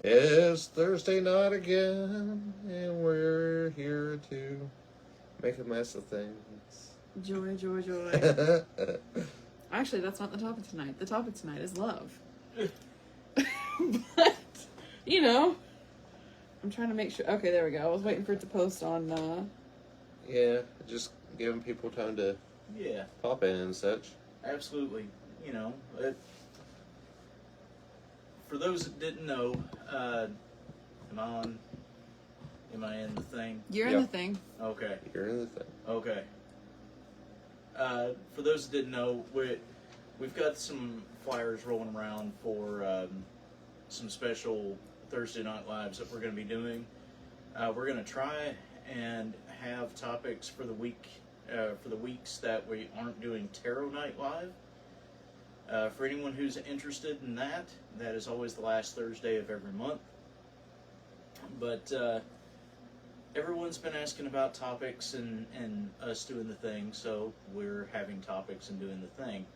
It's Thursday night again, and we're here to make a mess of things. Joy, joy, joy. Actually, that's not the topic tonight. The topic tonight is love. But, you know, I'm trying to make sure. Okay, there we go. I was waiting for it to post on. Yeah, just giving people time to pop in and such. Absolutely. You know, for those that didn't know, am I on? Am I in the thing? You're in the thing. Okay. You're in the thing. Okay. For those that didn't know, we've got some flyers rolling around for some special Thursday night lives that we're going to be doing. We're going to try and have topics for the week, for the weeks that we aren't doing Tarot Night Live. For anyone who's interested in that, that is always the last Thursday of every month. But everyone's been asking about topics and us doing the thing, so we're having topics and doing the thing.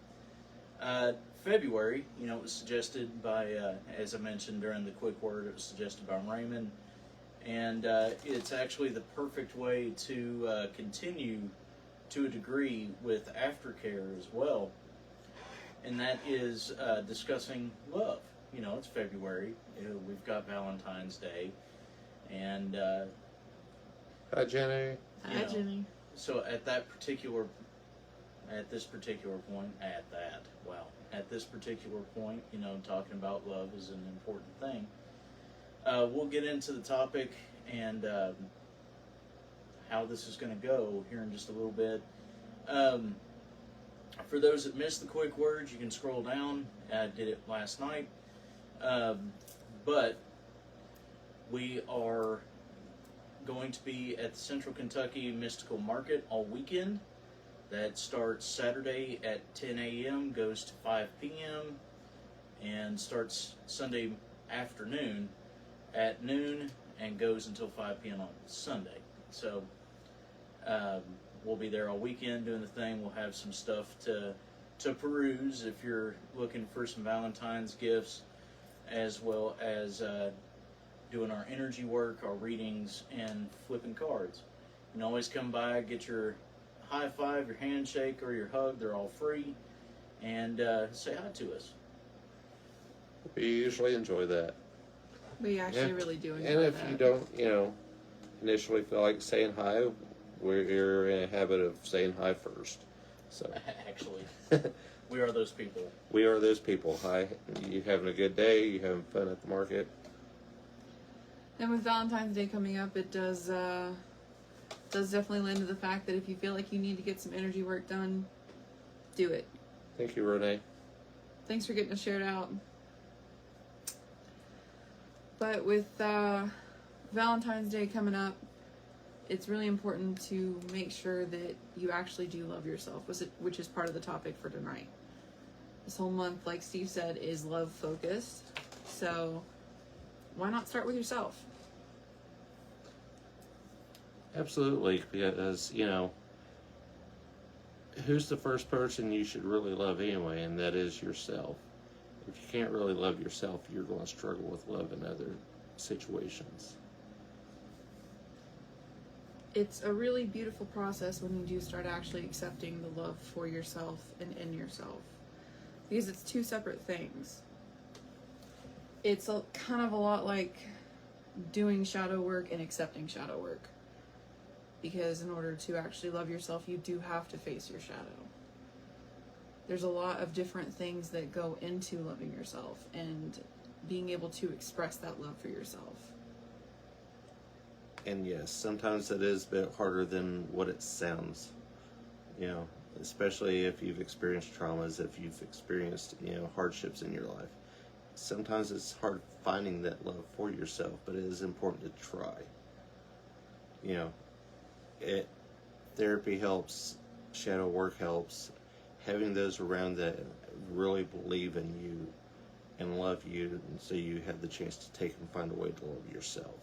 February, you know, it was suggested by, as I mentioned during the quick word, it was suggested by Raymond. And it's actually the perfect way to continue to a degree with aftercare as well. And that is discussing love. You know, it's February. We've got Valentine's Day. And Hi, Jenny. Hi, Jenny. So at this particular point, you know, talking about love is an important thing. We'll get into the topic and how this is going to go here in just a little bit. For those that missed the quick words, you can scroll down. I did it last night. But we are going to be at the Central Kentucky Mystical Market all weekend. That starts Saturday at 10 a.m., goes to 5 p.m., and starts Sunday afternoon at noon and goes until 5 p.m. on Sunday. So we'll be there all weekend doing the thing. We'll have some stuff to peruse if you're looking for some Valentine's gifts, as well as doing our energy work, our readings, and flipping cards. You can always come by, get your high five, your handshake, or your hug. They're all free. And say hi to us. We usually enjoy that. We actually really do enjoy And if that. you don't, you know, initially feel like saying hi, we're in a habit of saying hi first. So Actually, we are those people. we are those people. Hi, you having a good day? You having fun at the market? And with Valentine's Day coming up, it does definitely lend to the fact that if you feel like you need to get some energy work done, do it. Thank you, Renee. Thanks for getting us shared out. But with Valentine's Day coming up, it's really important to make sure that you actually do love yourself, which is part of the topic for tonight. This whole month, like Steve said, is love focused. So why not start with yourself? Absolutely, because, you know, who's the first person you should really love anyway, and that is yourself. If you can't really love yourself, you're going to struggle with love in other situations. It's a really beautiful process when you do start actually accepting the love for yourself and in yourself. Because it's two separate things. It's kind of a lot like doing shadow work and accepting shadow work. Because in order to actually love yourself, you do have to face your shadow. There's a lot of different things that go into loving yourself and being able to express that love for yourself. And yes, sometimes it is a bit harder than what it sounds, you know, especially if you've experienced traumas, if you've experienced, you know, hardships in your life. Sometimes it's hard finding that love for yourself, but it is important to try. You know, therapy helps, shadow work helps, having those around that really believe in you and love you, and so you have the chance to take and find a way to love yourself.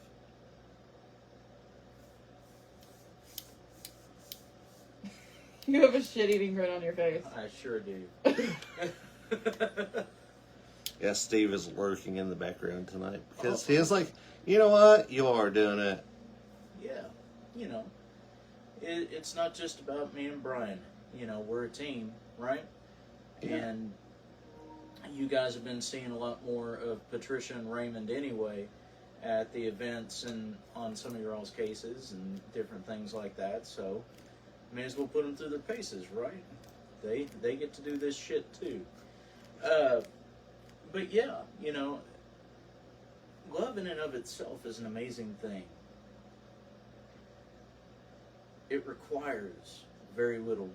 You have a shit-eating grin on your face. I sure do. Yeah, Steve is lurking in the background tonight because he is like, you know what? You are doing it. Yeah, you know, it's not just about me and Brian. You know, we're a team, right? Yeah. And you guys have been seeing a lot more of Patricia and Raymond anyway at the events and on some of your all's cases and different things like that. So, may as well put them through their paces, right? They get to do this shit too. But yeah, you know, love in and of itself is an amazing thing. It requires very little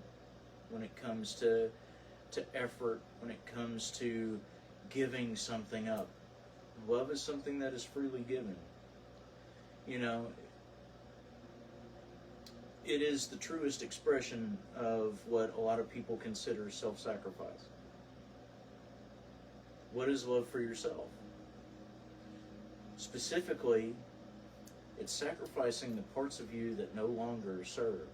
when it comes to effort, when it comes to giving something up. Love is something that is freely given. You know, it is the truest expression of what a lot of people consider self-sacrifice. What is love for yourself? Specifically, it's sacrificing the parts of you that no longer serve.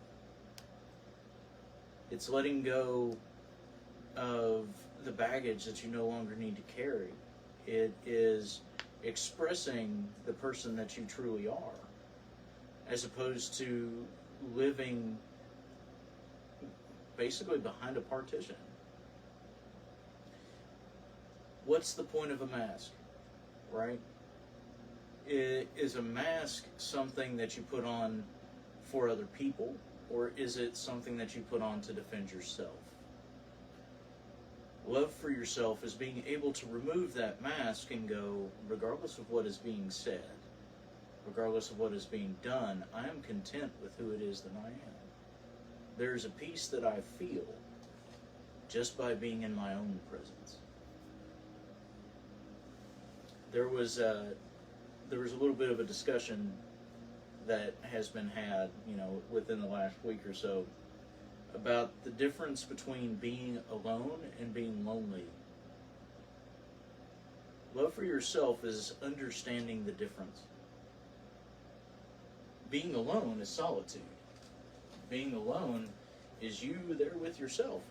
It's letting go of the baggage that you no longer need to carry. It is expressing the person that you truly are, as opposed to living basically behind a partition. What's the point of a mask, right? Is a mask something that you put on for other people, or is it something that you put on to defend yourself? Love for yourself is being able to remove that mask and go, regardless of what is being said, regardless of what is being done, I am content with who it is that I am. There's a peace that I feel just by being in my own presence. There was a little bit of a discussion that has been had, you know, within the last week or so, about the difference between being alone and being lonely. Love for yourself is understanding the difference. Being alone is solitude. Being alone is you there with yourself.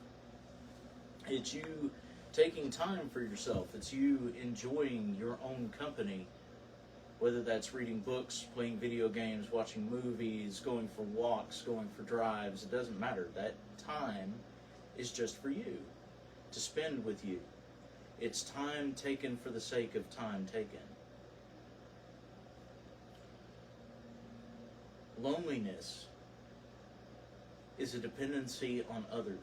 It's you taking time for yourself. It's you enjoying your own company, whether that's reading books, playing video games, watching movies, going for walks, going for drives. It doesn't matter. That time is just for you, to spend with you. It's time taken for the sake of time taken. Loneliness is a dependency on others.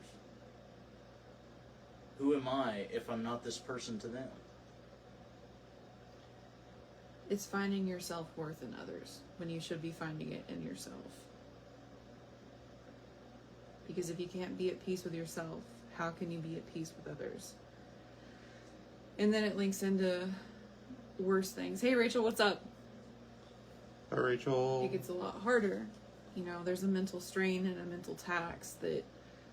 Who am I if I'm not this person to them? It's finding your self-worth in others when you should be finding it in yourself. Because if you can't be at peace with yourself, how can you be at peace with others? And then it links into worse things. Hey Rachel, what's up? Hi, Rachel. It gets a lot harder. You know, there's a mental strain and a mental tax that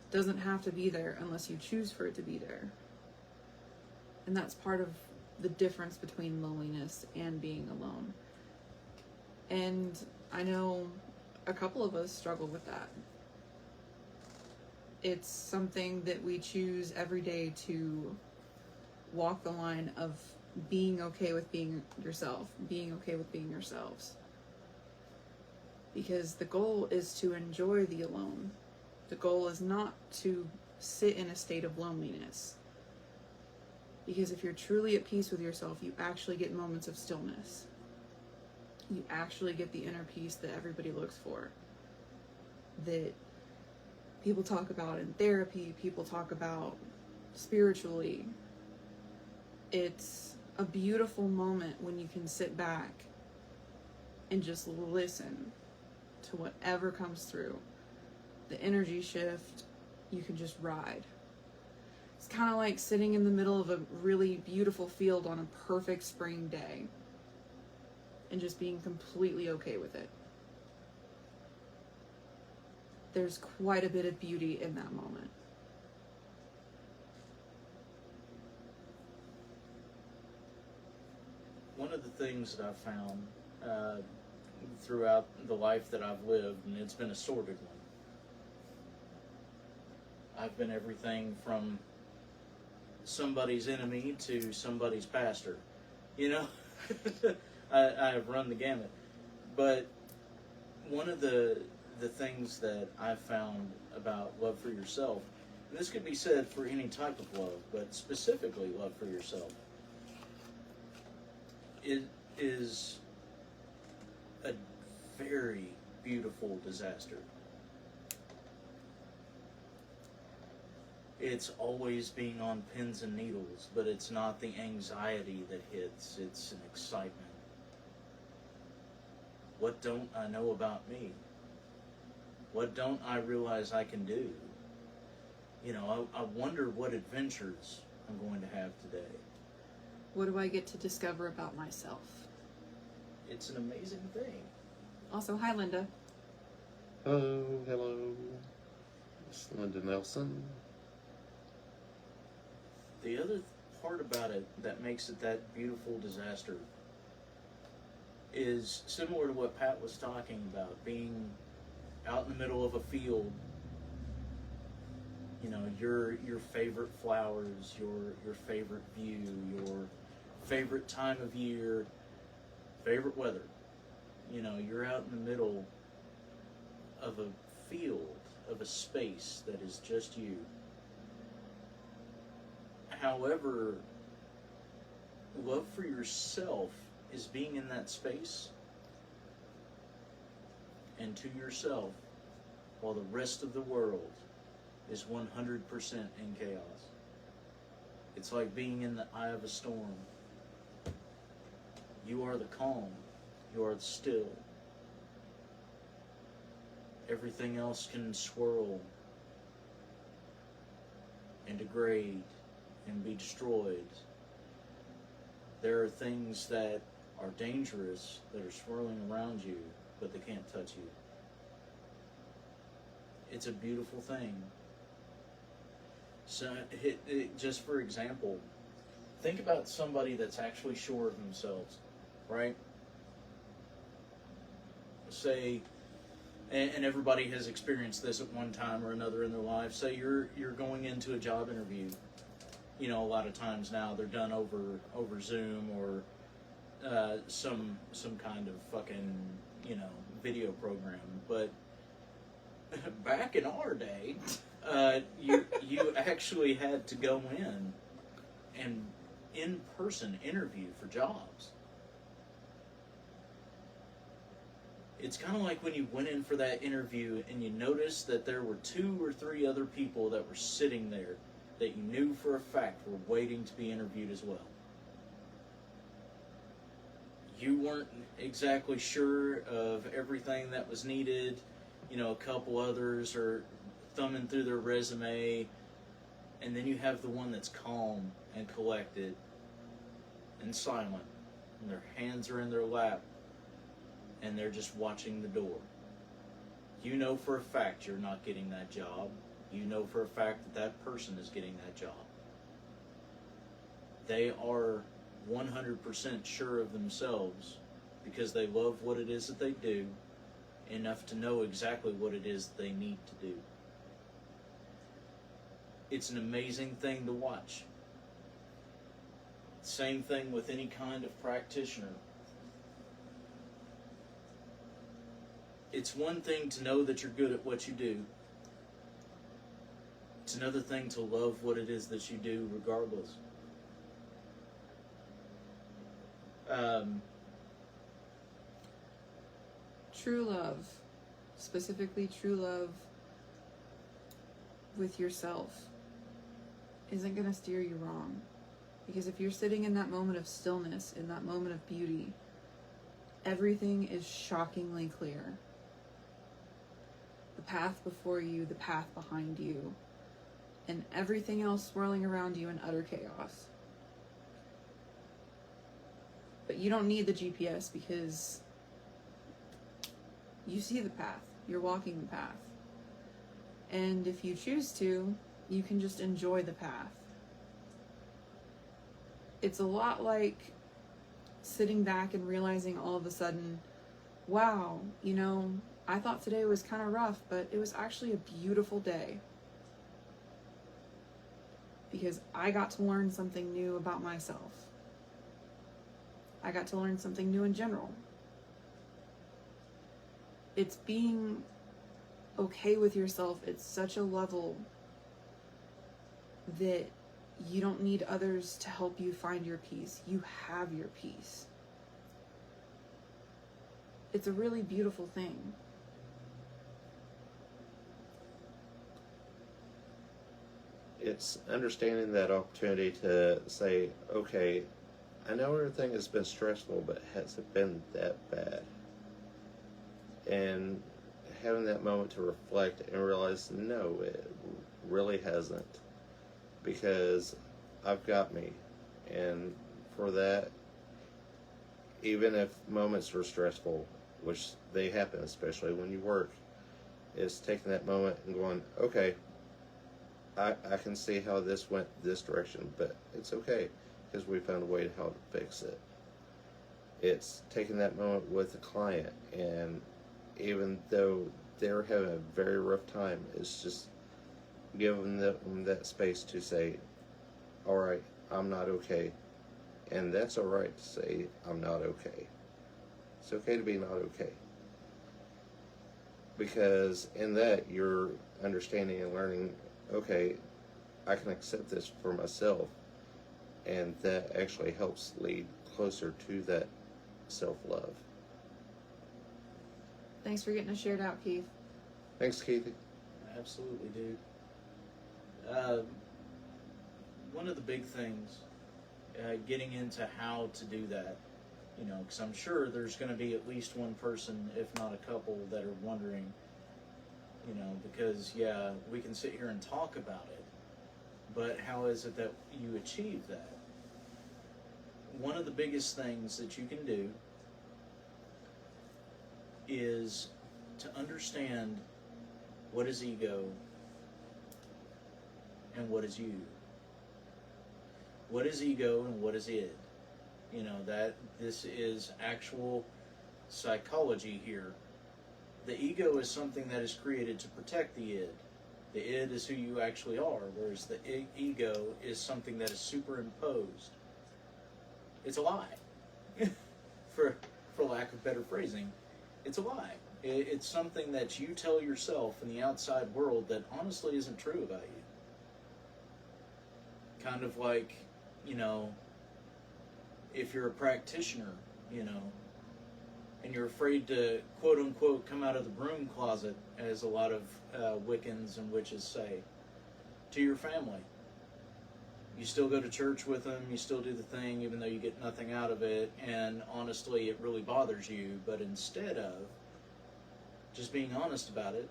doesn't have to be there unless you choose for it to be there. And that's part of the difference between loneliness and being alone. And I know a couple of us struggle with that. It's something that we choose every day to walk the line of being okay with being yourself, being okay with being yourselves. Because the goal is to enjoy the alone. The goal is not to sit in a state of loneliness. Because if you're truly at peace with yourself, you actually get moments of stillness. You actually get the inner peace that everybody looks for. That people talk about in therapy, people talk about spiritually. It's a beautiful moment when you can sit back and just listen to whatever comes through. The energy shift, you can just ride. It's kind of like sitting in the middle of a really beautiful field on a perfect spring day and just being completely okay with it. There's quite a bit of beauty in that moment. One of the things that I've found throughout the life that I've lived, and it's been a sordid one, I've been everything from somebody's enemy to somebody's pastor. You know, I have run the gamut. But one of the things that I've found about love for yourself, and this could be said for any type of love, but specifically love for yourself, it is a very beautiful disaster. It's always being on pins and needles, but it's not the anxiety that hits, it's an excitement. What don't I know about me? What don't I realize I can do? You know, I wonder what adventures I'm going to have today. What do I get to discover about myself? It's an amazing thing. Also, hi, Linda. Hello. It's Linda Nelson. The other part about it that makes it that beautiful disaster is similar to what Pat was talking about, being out in the middle of a field. You know, your favorite flowers, your favorite view, your favorite time of year, favorite weather. You know, you're out in the middle of a field, of a space that is just you. However, love for yourself is being in that space and to yourself while the rest of the world is 100% in chaos. It's like being in the eye of a storm. You are the calm. You are the still. Everything else can swirl and degrade and be destroyed. There are things that are dangerous that are swirling around you, but they can't touch you. It's a beautiful thing. So, just for example, think about somebody that's actually sure of themselves, right? Say, and everybody has experienced this at one time or another in their life. Say you're going into a job interview. You know, a lot of times now they're done over Zoom or some kind of fucking, you know, video program. But back in our day, you actually had to go in person interview for jobs. It's kind of like when you went in for that interview and you noticed that there were 2 or 3 other people that were sitting there that you knew for a fact were waiting to be interviewed as well. You weren't exactly sure of everything that was needed. You know, a couple others are thumbing through their resume, and then you have the one that's calm and collected and silent, and their hands are in their lap, and they're just watching the door. You know for a fact you're not getting that job. You know for a fact that that person is getting that job. They are 100% sure of themselves because they love what it is that they do enough to know exactly what it is they need to do. It's an amazing thing to watch. Same thing with any kind of practitioner. It's one thing to know that you're good at what you do. It's another thing to love what it is that you do regardless. True love, specifically true love with yourself, isn't going to steer you wrong. Because if you're sitting in that moment of stillness, in that moment of beauty, everything is shockingly clear. The path before you, the path behind you, and everything else swirling around you in utter chaos. But you don't need the GPS because you see the path. You're walking the path. And if you choose to, you can just enjoy the path. It's a lot like sitting back and realizing all of a sudden, wow, you know, I thought today was kind of rough, but it was actually a beautiful day. because I got to learn something new about myself. I got to learn something new in general. It's being okay with yourself at such a level that you don't need others to help you find your peace. You have your peace. It's a really beautiful thing. It's understanding that opportunity to say, okay, I know everything has been stressful, but has it been that bad? And having that moment to reflect and realize, no, it really hasn't. Because I've got me. And for that, even if moments were stressful, which they happen, especially when you work, is taking that moment and going, okay, I can see how this went this direction, but it's okay because we found a way to how to fix it. It's taking that moment with the client, and even though they're having a very rough time, it's just giving them that space to say, all right, I'm not okay. And that's all right to say, I'm not okay. It's okay to be not okay. Because in that, you're understanding and learning, okay, I can accept this for myself. And that actually helps lead closer to that self-love. Thanks for getting us shared out, Keith. Thanks, Keithy. Absolutely, dude. One of the big things, getting into how to do that, because I'm sure there's going to be at least one person, if not a couple, that are wondering, because, yeah, we can sit here and talk about it, but how is it that you achieve that? One of the biggest things that you can do is to understand what is ego and what is you. What is ego and what is id? That this is actual psychology here. The ego is something that is created to protect the id. The id is who you actually are, whereas the ego is something that is superimposed. It's a lie. for lack of better phrasing, it's a lie. It's something that you tell yourself in the outside world that honestly isn't true about you. Kind of like, if you're a practitioner, and you're afraid to, quote unquote, come out of the broom closet, as a lot of Wiccans and witches say, to your family. You still go to church with them, you still do the thing, even though you get nothing out of it, and honestly, it really bothers you, but instead of just being honest about it,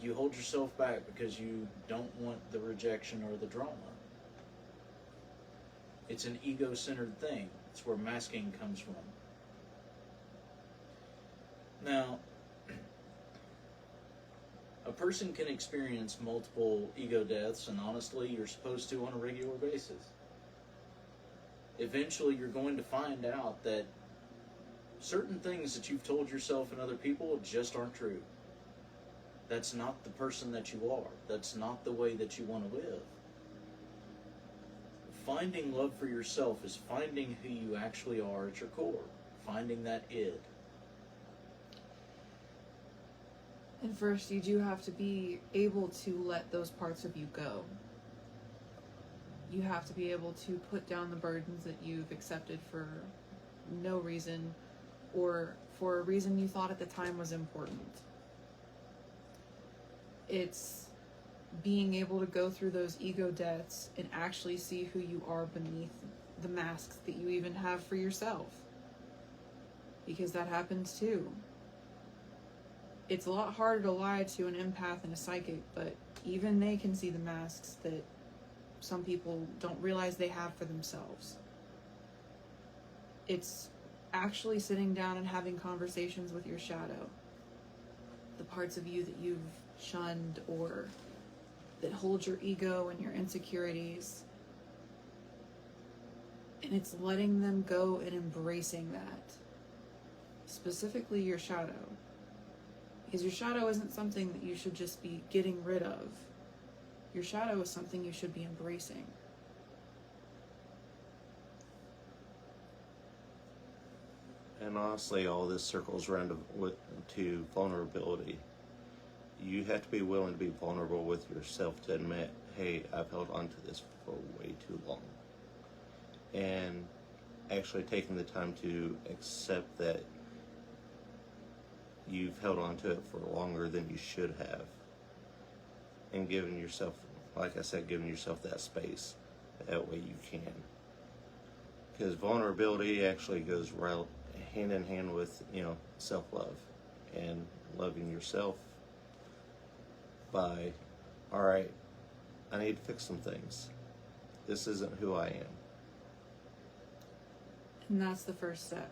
you hold yourself back because you don't want the rejection or the drama. It's an ego-centered thing. It's where masking comes from. Now, a person can experience multiple ego deaths, and honestly, you're supposed to on a regular basis. Eventually, you're going to find out that certain things that you've told yourself and other people just aren't true. That's not the person that you are. That's not the way that you want to live. Finding love for yourself is finding who you actually are at your core. Finding that id. And first, you do have to be able to let those parts of you go. You have to be able to put down the burdens that you've accepted for no reason, or for a reason you thought at the time was important. It's being able to go through those ego deaths and actually see who you are beneath the masks that you even have for yourself. Because that happens too. It's a lot harder to lie to an empath and a psychic, but even they can see the masks that some people don't realize they have for themselves. It's actually sitting down and having conversations with your shadow. The parts of you that you've shunned or that hold your ego and your insecurities. And it's letting them go and embracing that. Specifically your shadow. Because your shadow isn't something that you should just be getting rid of. Your shadow is something you should be embracing. And honestly, all this circles around to vulnerability. You have to be willing to be vulnerable with yourself to admit, hey, I've held on to this for way too long. And actually taking the time to accept that you've held on to it for longer than you should have. And giving yourself, like I said, giving yourself that space. That way you can. Because vulnerability actually goes right hand in hand with, self-love and loving yourself by, all right, I need to fix some things. This isn't who I am. And that's the first step.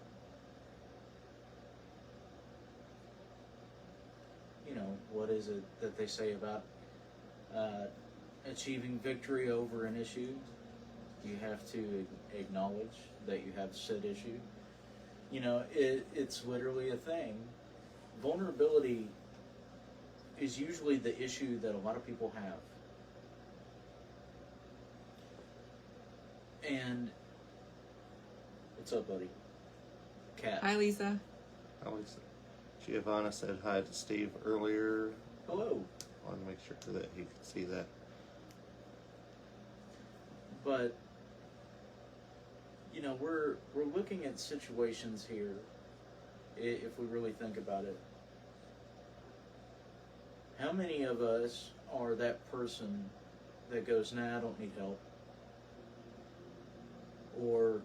What is it that they say about achieving victory over an issue? You have to acknowledge that you have said issue. It's literally a thing. Vulnerability is usually the issue that a lot of people have. And what's up, buddy? Cat. Hi, Lisa. Giovanna said hi to Steve earlier. Hello. Wanted to make sure that he could see that. But we're looking at situations here, if we really think about it. How many of us are that person that goes, nah, I don't need help? Or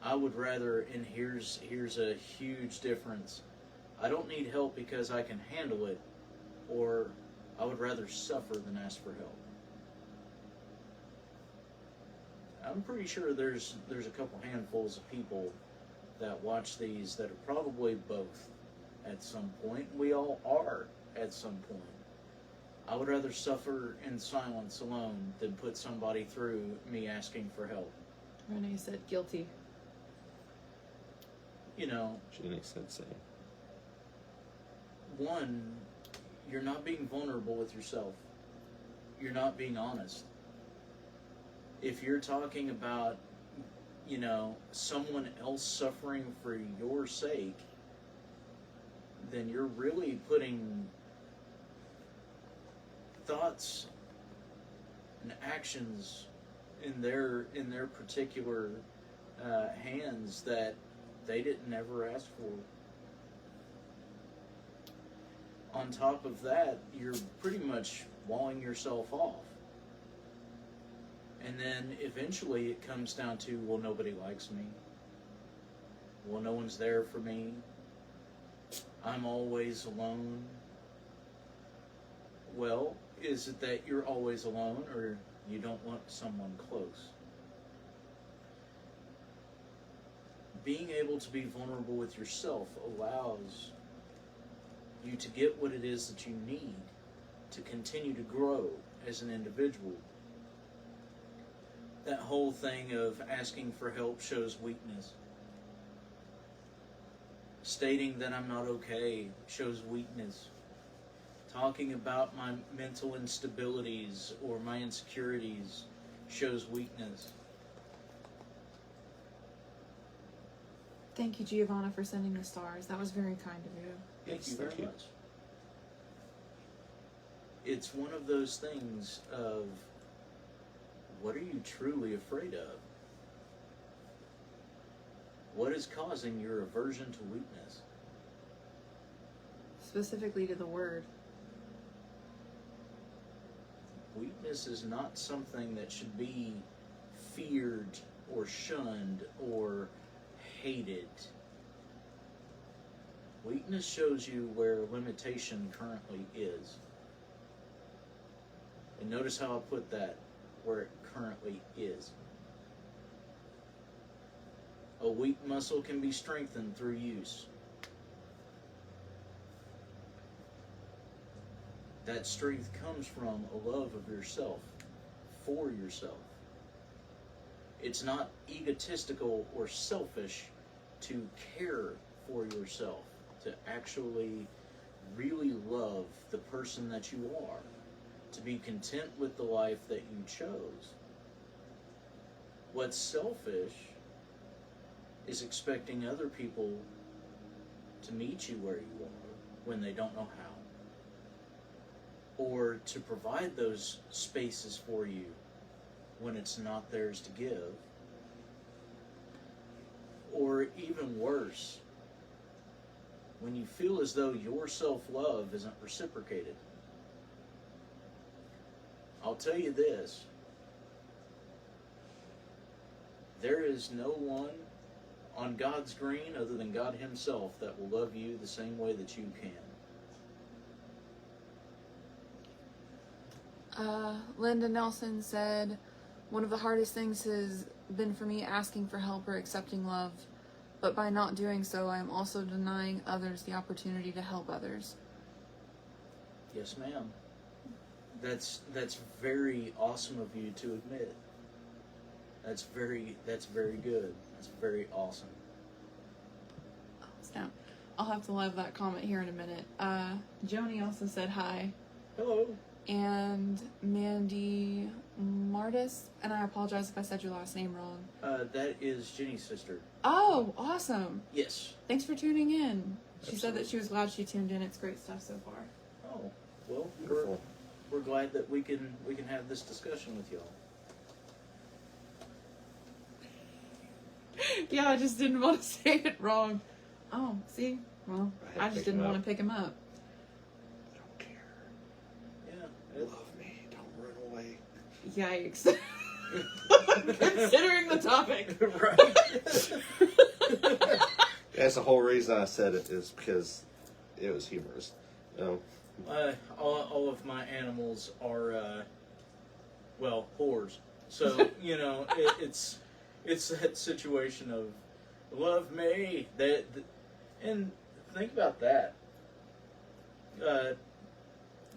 I would rather, and here's a huge difference, I don't need help because I can handle it, or I would rather suffer than ask for help. I'm pretty sure there's a couple handfuls of people that watch these that are probably both at some point. We all are at some point. I would rather suffer in silence alone than put somebody through me asking for help. Renee said guilty. Jeannie said same. One, you're not being vulnerable with yourself. You're not being honest. If you're talking about, someone else suffering for your sake, then you're really putting thoughts and actions in their particular hands that they didn't ever ask for. On top of that, you're pretty much walling yourself off. And then eventually it comes down to, well, nobody likes me. Well, no one's there for me. I'm always alone. Well, is it that you're always alone, or you don't want someone close? Being able to be vulnerable with yourself allows you to get what it is that you need to continue to grow as an individual. That whole thing of asking for help shows weakness. Stating that I'm not okay shows weakness. Talking about my mental instabilities or my insecurities shows weakness. Thank you, Giovanna, for sending the stars. That was very kind of you. Thank you very much. It's one of those things of, what are you truly afraid of? What is causing your aversion to weakness? Specifically to the word. Weakness is not something that should be feared or shunned or hated. Weakness shows you where limitation currently is. And notice how I put that, where it currently is. A weak muscle can be strengthened through use. That strength comes from a love of yourself, for yourself. It's not egotistical or selfish to care for yourself, to actually really love the person that you are, to be content with the life that you chose. What's selfish is expecting other people to meet you where you are when they don't know how, or to provide those spaces for you when it's not theirs to give, or even worse, when you feel as though your self-love isn't reciprocated. I'll tell you this, there is no one on God's green other than God Himself that will love you the same way that you can. Linda Nelson said, one of the hardest things has been for me asking for help or accepting love, but by not doing so, I am also denying others the opportunity to help others. Yes, ma'am. That's very awesome of you to admit. That's very good. That's very awesome. Oh, snap. I'll have to love that comment here in a minute. Joni also said hi. Hello. And Mandy Martis, and I apologize if I said your last name wrong. That is Jenny's sister. Oh, awesome. Yes. Thanks for tuning in. She said Absolutely. that she was glad she tuned in. It's great stuff so far. Oh, well, Wonderful. we're glad that we can have this discussion with y'all. Yeah, I just didn't want to say it wrong. Oh, see? Well, I had I to just pick him didn't want up. to pick him up. I don't care. Yeah. Love me. Don't run away. Yikes. Considering the topic. Right. That's the whole reason I said it, is because it was humorous. All of my animals are, well, whores. So, it's that situation of love me. And think about that.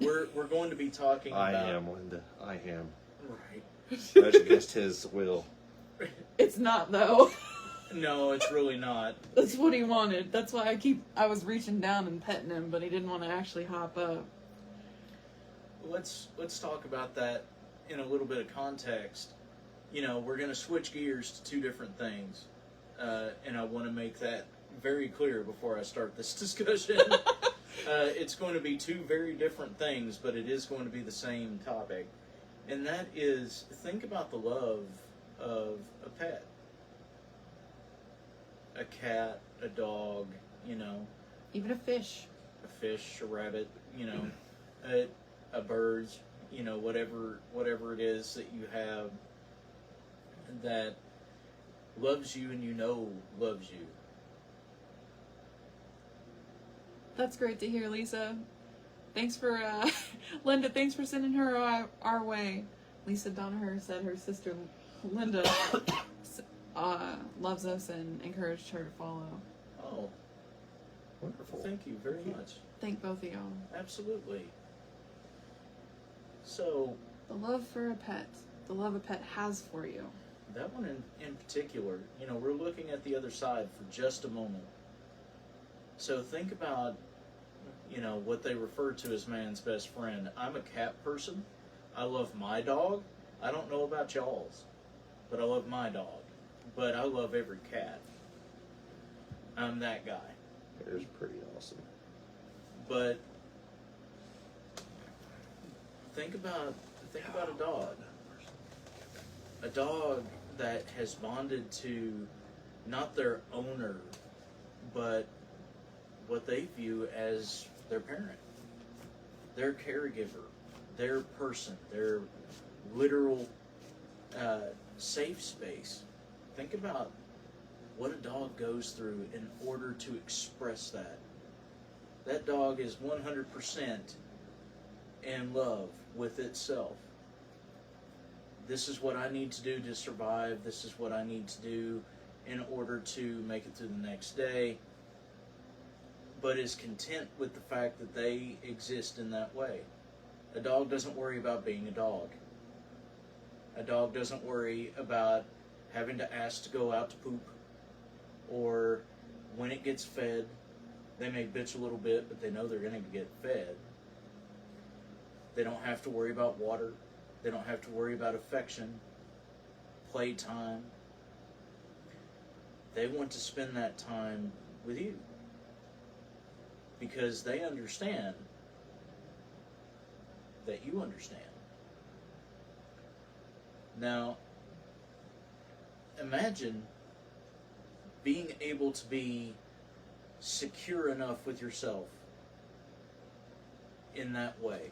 We're going to be talking I about. am, Linda. I am. Right. Much against his will. It's not, though. No, it's really not. That's what he wanted. That's why I was reaching down and petting him, but he didn't want to actually hop up. Let's talk about that in a little bit of context. We're going to switch gears to two different things, and I want to make that very clear before I start this discussion. It's going to be two very different things, but it is going to be the same topic, and that is, think about the love of a pet. A cat, a dog, Even a fish. a fish, a rabbit, a bird, whatever it is that you have that loves you and loves you. That's great to hear, Lisa. Thanks for, Linda, thanks for sending her our way. Lisa Donaher said her sister, Linda, loves us and encouraged her to follow. Oh, Wonderful. thank you very much. Thank both of y'all. Absolutely. So, The love for a pet. The love a pet has for you. that one in particular, we're looking at the other side for just a moment. So think about, what they refer to as man's best friend. I'm a cat person. I love my dog. I don't know about y'all's, but I love my dog. But I love every cat. I'm that guy. It was pretty awesome. But think about a dog. A dog that has bonded to not their owner, but what they view as their parent, their caregiver, their person, their literal safe space. Think about what a dog goes through in order to express that. That dog is 100% in love with itself. This is what I need to do to survive. This is what I need to do in order to make it through the next day. But is content with the fact that they exist in that way. A dog doesn't worry about being a dog. A dog doesn't worry about having to ask to go out to poop, or when it gets fed. They may bitch a little bit, but they know they're going to get fed. They don't have to worry about water. They don't have to worry about affection, playtime. They want to spend that time with you because they understand that you understand. Now, imagine being able to be secure enough with yourself in that way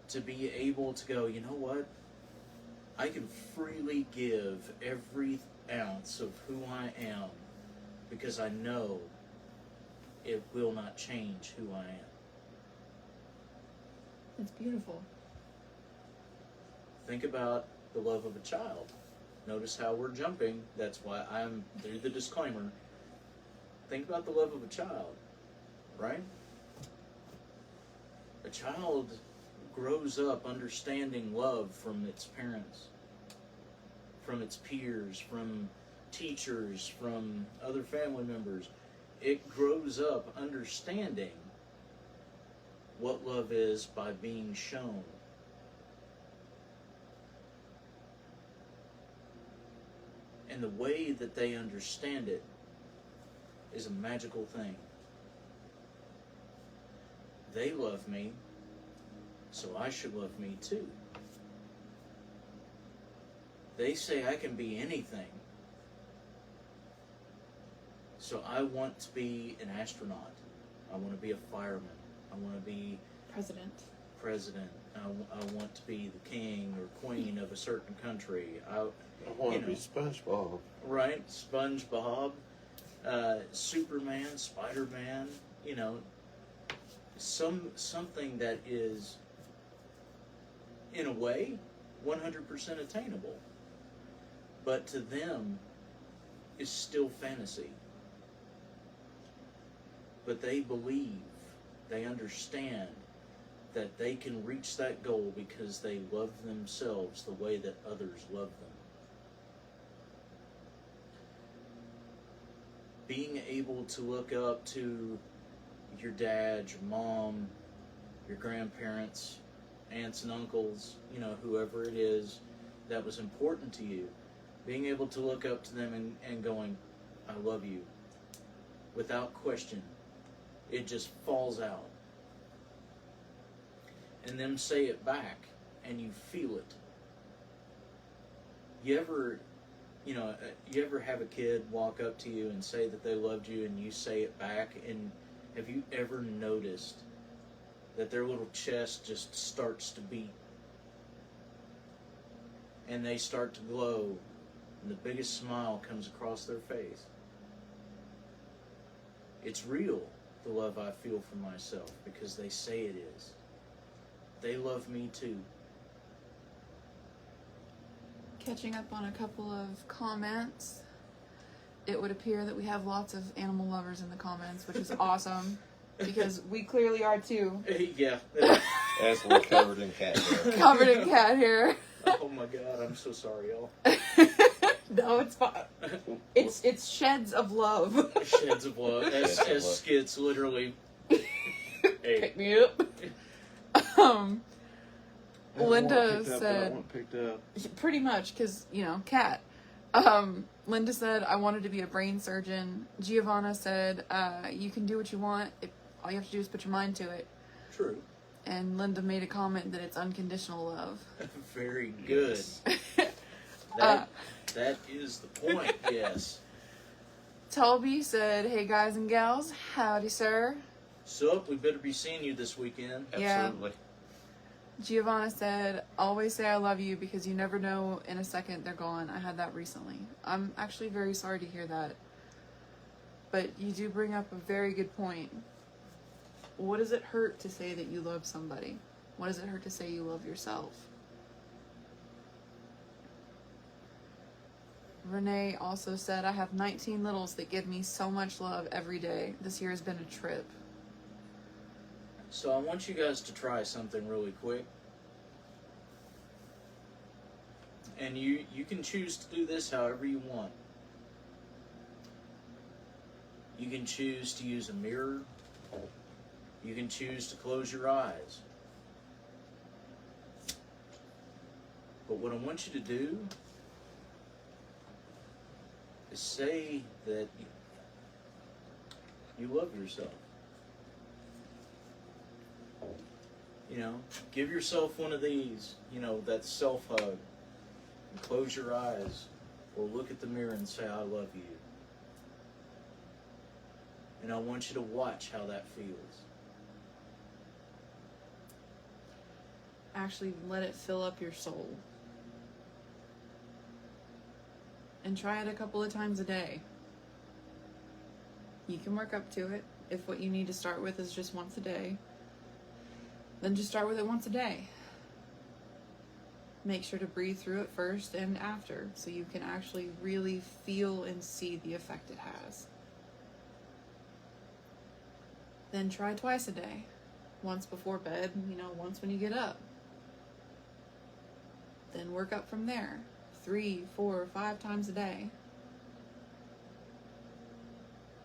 to be able to go, you know what? I can freely give every ounce of who I am because I know it will not change who I am. It's beautiful. Think about the love of a child. Notice how we're jumping. That's why I'm through the disclaimer. Think about the love of a child, right? A child grows up understanding love from its parents, from its peers, from teachers, from other family members. It grows up understanding what love is by being shown. And the way that they understand it is a magical thing. They love me, so I should love me too. They say I can be anything, so I want to be an astronaut. I want to be a fireman. I want to be President. I want to be the king or queen of a certain country. I want to be SpongeBob. Right? SpongeBob, Superman, Spider-Man, something that is, in a way, 100% attainable. But to them, is still fantasy. But they believe, they understand that they can reach that goal because they love themselves the way that others love them. Being able to look up to your dad, your mom, your grandparents, aunts and uncles, whoever it is that was important to you. Being able to look up to them and going, I love you, without question. It just falls out. And them say it back, and you feel it. You ever have a kid walk up to you and say that they loved you, and you say it back, and have you ever noticed that their little chest just starts to beat? And they start to glow, and the biggest smile comes across their face. It's real, the love I feel for myself, because they say it is. They love me too. Catching up on a couple of comments, it would appear that we have lots of animal lovers in the comments, which is awesome, because we clearly are too. Yeah. As we're covered in cat hair. Covered in cat hair. Oh my God, I'm so sorry, y'all. No, it's fine. It's sheds of love. Sheds of love. As skits, literally. Hey. Pick me up. Linda said, picked up. pretty much, because, cat. Linda said, I wanted to be a brain surgeon. Giovanna said, you can do what you want. All you have to do is put your mind to it. True. And Linda made a comment that it's unconditional love. Very good. Yes. That is the point, yes. Toby said, hey guys and gals, howdy sir. So, we better be seeing you this weekend. Yeah. Absolutely. Giovanna said, always say I love you because you never know in a second they're gone. I had that recently. I'm actually very sorry to hear that. But you do bring up a very good point. What does it hurt to say that you love somebody? What does it hurt to say you love yourself? Renee also said, I have 19 littles that give me so much love every day. This year has been a trip. So I want you guys to try something really quick. And you can choose to do this however you want. You can choose to use a mirror. You can choose to close your eyes. But what I want you to do is say that you love yourself. You know, give yourself one of these, you know, that self-hug. And close your eyes or look at the mirror and say, I love you. And I want you to watch how that feels. Actually, let it fill up your soul. And try it a couple of times a day. You can work up to it. If what you need to start with is just once a day, then just start with it once a day. Make sure to breathe through it first and after, so you can actually really feel and see the effect it has. Then try twice a day. Once before bed, once when you get up. Then work up from there. 3, 4, 5 times a day.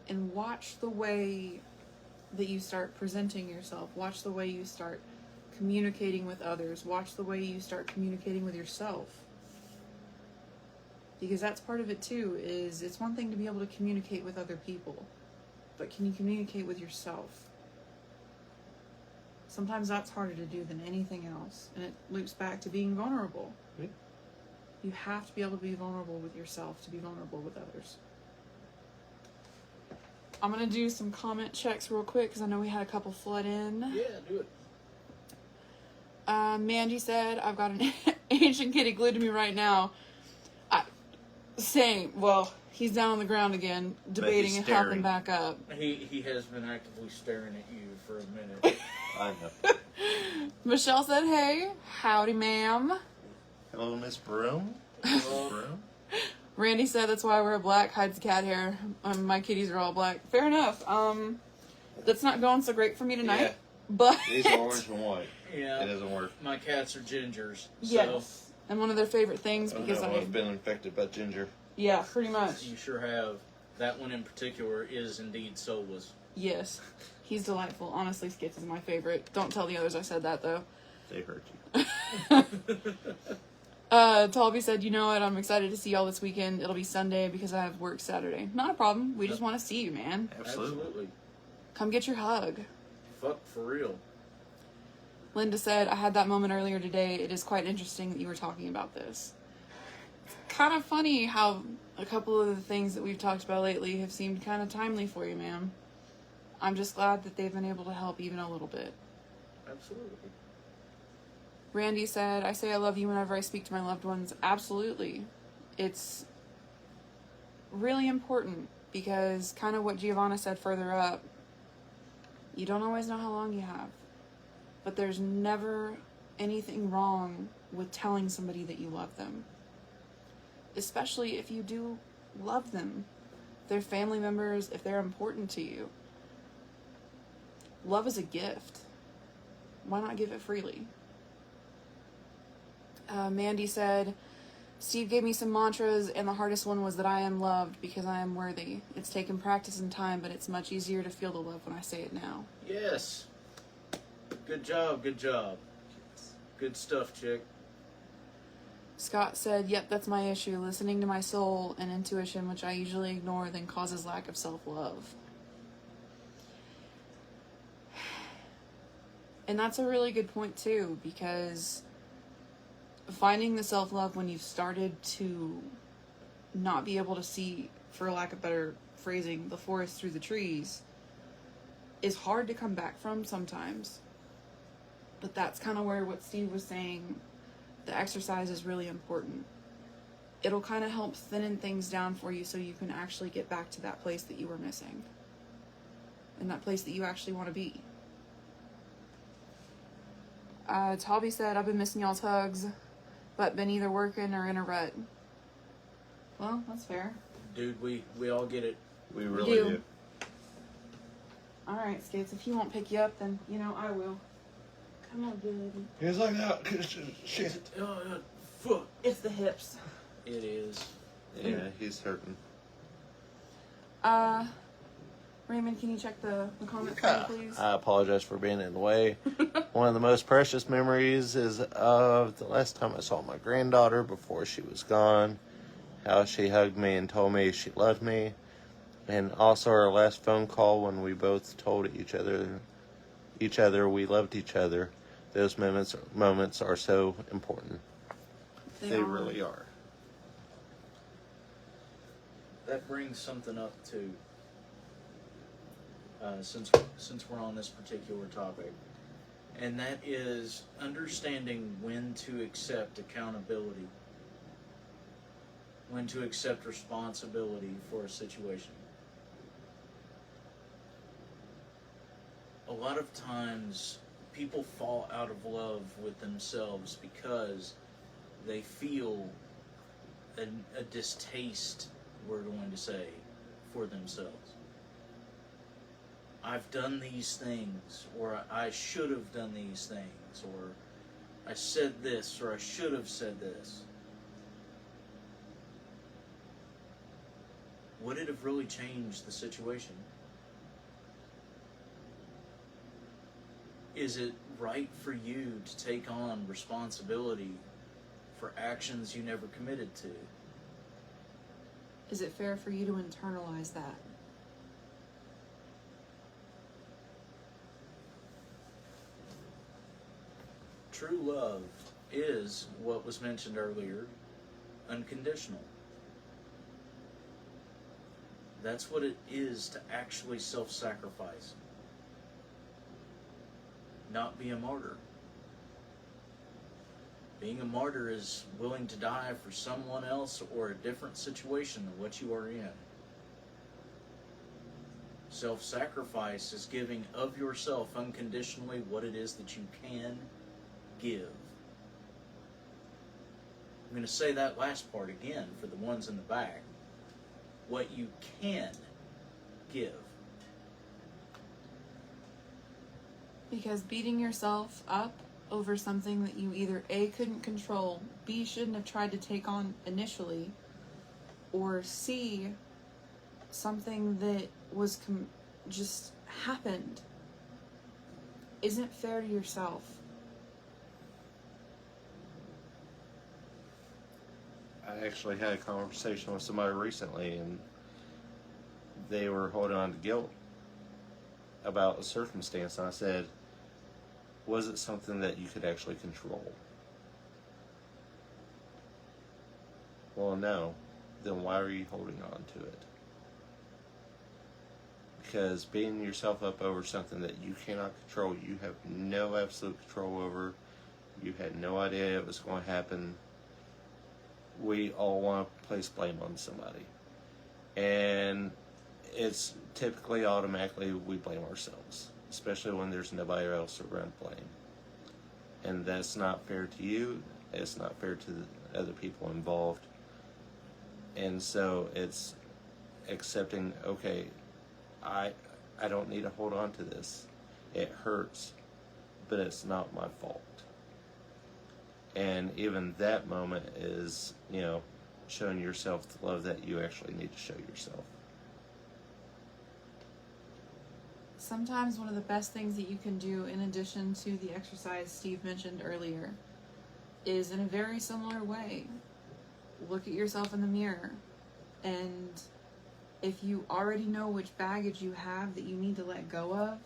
And watch the way that you start presenting yourself. Watch the way you start communicating with others. Watch the way you start communicating with yourself. Because that's part of it too, is it's one thing to be able to communicate with other people, but can you communicate with yourself? Sometimes that's harder to do than anything else, and it loops back to being vulnerable. Yeah. You have to be able to be vulnerable with yourself to be vulnerable with others. I'm going to do some comment checks real quick because I know we had a couple flood in. Yeah, do it. Mandy said, I've got an ancient kitty glued to me right now. Same. Well, he's down on the ground again, debating and hopping back up. He has been actively staring at you for a minute. I know. Michelle said, hey. Howdy, ma'am. Hello, Miss Broom. Well, Broom. Randy said, that's why I wear black, hides the cat hair. My kitties are all black. Fair enough. That's not going so great for me tonight. Yeah. But These are orange and white. yeah, It doesn't work. my cats are gingers. yes. And one of their favorite things because I've been infected by ginger. yeah, pretty So much. you sure have. That one in particular is indeed soulless. Yes. He's delightful. Honestly, Skits is my favorite. Don't tell the others I said that, though. They hurt you. Talby said, you know what, I'm excited to see y'all this weekend. It'll be Sunday because I have work Saturday. Not a problem. We just want to see you, man. Absolutely. Come get your hug. Fuck for real. Linda said, I had that moment earlier today. It is quite interesting that you were talking about this. It's kind of funny how a couple of the things that we've talked about lately have seemed kind of timely for you, ma'am. I'm just glad that they've been able to help even a little bit. Absolutely. Randy said, I say I love you whenever I speak to my loved ones. Absolutely. It's really important because kind of what Giovanna said further up, you don't always know how long you have. But there's never anything wrong with telling somebody that you love them. Especially if you do love them. If they're family members, if they're important to you. Love is a gift. Why not give it freely? Mandy said, Steve gave me some mantras, and the hardest one was that I am loved because I am worthy. It's taken practice and time, but it's much easier to feel the love when I say it now. Yes. Good job, good job. Good stuff, chick. Scott said, yep, that's my issue. Listening to my soul and intuition, which I usually ignore, then causes lack of self-love. And that's a really good point, too, because finding the self-love when you've started to not be able to see, for lack of better phrasing, the forest through the trees is hard to come back from sometimes. But that's kind of where what Steve was saying, the exercise is really important. It'll kind of help thin things down for you so you can actually get back to that place that you were missing. And that place that you actually want to be. Toby said, I've been missing y'all's hugs, but been either working or in a rut. Well, that's fair. Dude, we all get it. We really do. do. Alright, Skates, if he won't pick you up, then, I will. Come on, baby. He's like that. Shit. Fuck. It's the hips. It is. Yeah, he's hurting. Raymond, can you check the comment for me, please? I apologize for being in the way. One of the most precious memories is of the last time I saw my granddaughter before she was gone. How she hugged me and told me she loved me. And also our last phone call when we both told each other we loved each other. Those moments are so important. They are. really are. That brings something up too. Since we're on this particular topic, and that is understanding when to accept accountability, when to accept responsibility for a situation. A lot of times people fall out of love with themselves because they feel a distaste, we're going to say, for themselves. I've done these things, or I should have done these things, or I said this, or I should have said this. Would it have really changed the situation? Is it right for you to take on responsibility for actions you never committed to? Is it fair for you to internalize that? True love is what was mentioned earlier, unconditional. That's what it is to actually self-sacrifice. Not be a martyr. Being a martyr is willing to die for someone else or a different situation than what you are in. Self-sacrifice is giving of yourself unconditionally what it is that you can give. I'm going to say that last part again for the ones in the back. What you can give. Because beating yourself up over something that you either A, couldn't control, B, shouldn't have tried to take on initially, or C, something that was just happened, isn't fair to yourself. I actually had a conversation with somebody recently, and they were holding on to guilt about a circumstance, and I said, was it something that you could actually control? Well, no. Then why are you holding on to it? Because beating yourself up over something that you cannot control, you have no absolute control over, you had no idea it was going to happen. We all want to place blame on somebody. And it's typically automatically we blame ourselves, especially when there's nobody else around to blame. And that's not fair to you. It's not fair to the other people involved. And so it's accepting, okay, I don't need to hold on to this. It hurts, but it's not my fault. And even that moment is, showing yourself the love that you actually need to show yourself. Sometimes one of the best things that you can do, in addition to the exercise Steve mentioned earlier, is in a very similar way, look at yourself in the mirror, and if you already know which baggage you have that you need to let go of,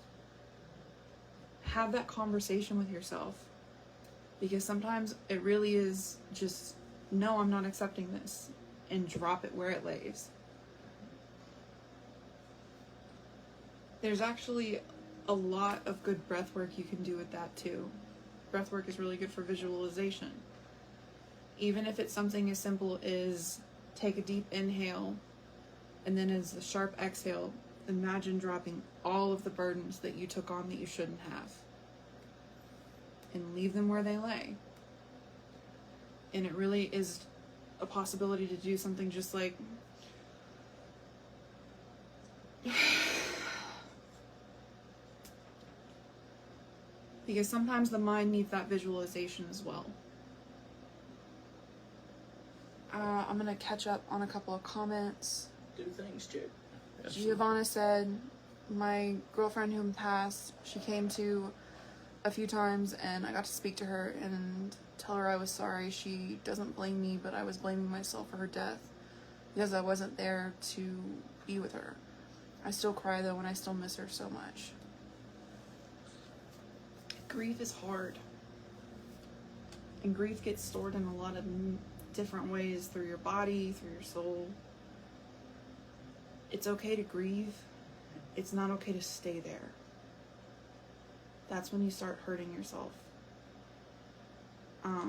have that conversation with yourself. Because sometimes it really is just, no, I'm not accepting this, and drop it where it lays. There's actually a lot of good breath work you can do with that too. Breath work is really good for visualization. Even if it's something as simple as take a deep inhale, and then as a sharp exhale, imagine dropping all of the burdens that you took on that you shouldn't have. And leave them where they lay. And it really is a possibility to do something just like because sometimes the mind needs that visualization as well. I'm gonna catch up on a couple of comments. Do things, chick. Giovanna said, my girlfriend whom passed, she came to a few times, and I got to speak to her and tell her I was sorry. She doesn't blame me, but I was blaming myself for her death because I wasn't there to be with her. I still cry though, and I still miss her so much. Grief is hard. And grief gets stored in a lot of different ways, through your body, through your soul. It's okay to grieve. It's not okay to stay there. That's when you start hurting yourself. I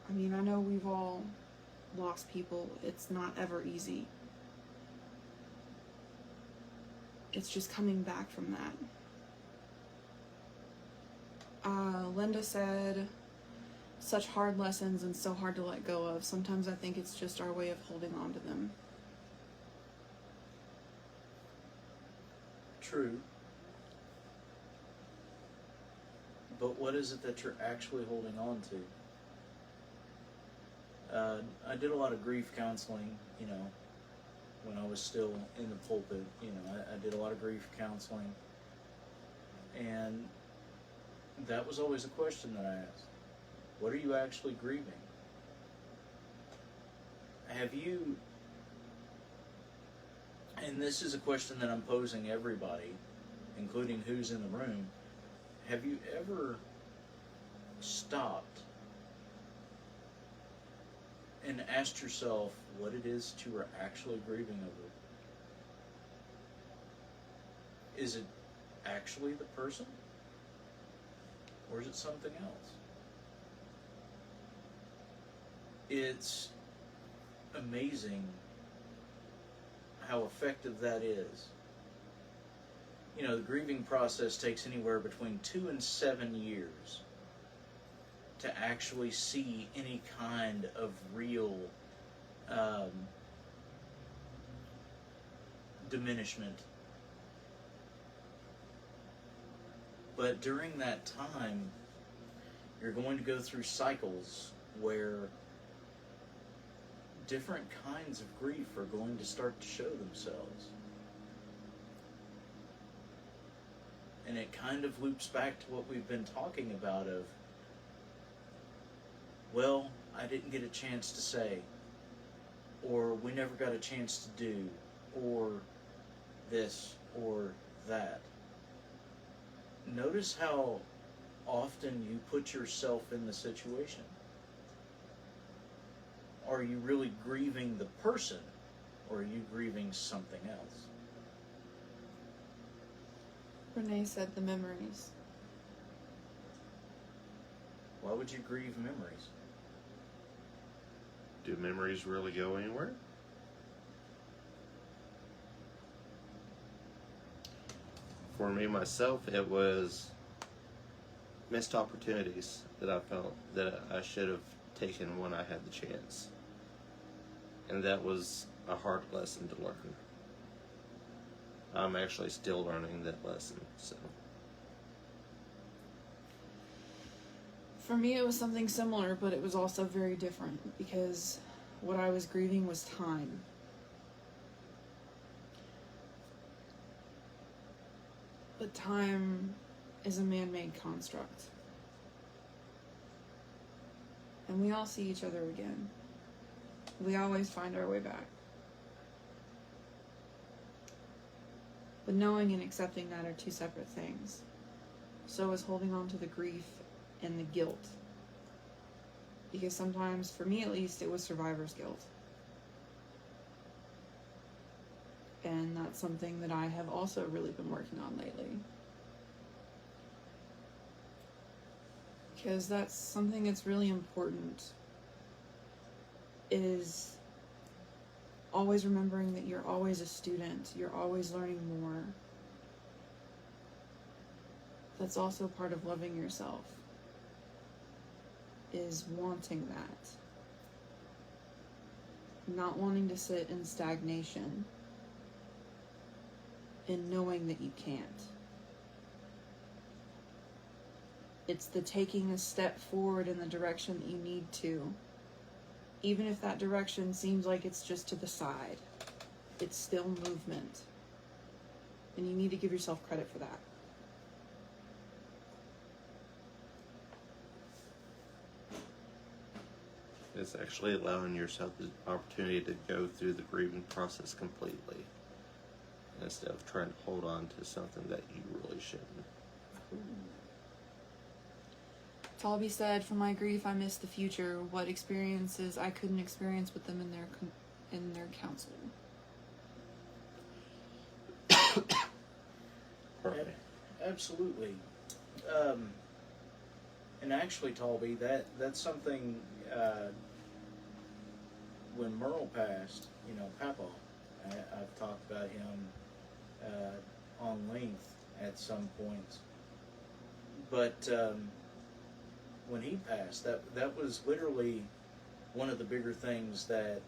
mean, I know we've all lost people. It's not ever easy. It's just coming back from that. Linda said, such hard lessons and so hard to let go of. Sometimes I think it's just our way of holding on to them. True. But what is it that you're actually holding on to? I did a lot of grief counseling, when I was still in the pulpit. I did a lot of grief counseling. And that was always a question that I asked. What are you actually grieving? Have you, and this is a question that I'm posing everybody, including who's in the room, have you ever stopped and asked yourself what it is that you are actually grieving over? Is it actually the person? Or is it something else? It's amazing how effective that is. The grieving process takes anywhere between 2 and 7 years to actually see any kind of real diminishment. But during that time, you're going to go through cycles where different kinds of grief are going to start to show themselves. And it kind of loops back to what we've been talking about of, well, I didn't get a chance to say, or we never got a chance to do, or this, or that. Notice how often you put yourself in the situation. Are you really grieving the person, or are you grieving something else? Renee said the memories. Why would you grieve memories? Do memories really go anywhere? For me, myself, it was missed opportunities that I felt that I should have taken when I had the chance. And that was a hard lesson to learn. I'm actually still learning that lesson, so. For me, it was something similar, but it was also very different because what I was grieving was time. But time is a man-made construct. And we all see each other again. We always find our way back. But knowing and accepting that are two separate things. So is holding on to the grief and the guilt. Because sometimes, for me at least, it was survivor's guilt. And that's something that I have also really been working on lately. Because that's something that's really important, is always remembering that you're always a student, you're always learning more. That's also part of loving yourself, is wanting that. Not wanting to sit in stagnation and knowing that you can't. It's the taking a step forward in the direction that you need to. Even if that direction seems like it's just to the side, it's still movement. And you need to give yourself credit for that. It's actually allowing yourself the opportunity to go through the grieving process completely instead of trying to hold on to something that you really shouldn't. Talby said, "For my grief, I miss the future. What experiences I couldn't experience with them in their counsel." Perfect. Absolutely. And actually, Talby, that's something. When Merle passed, Papa, I've talked about him on length at some points. But when he passed, that was literally one of the bigger things that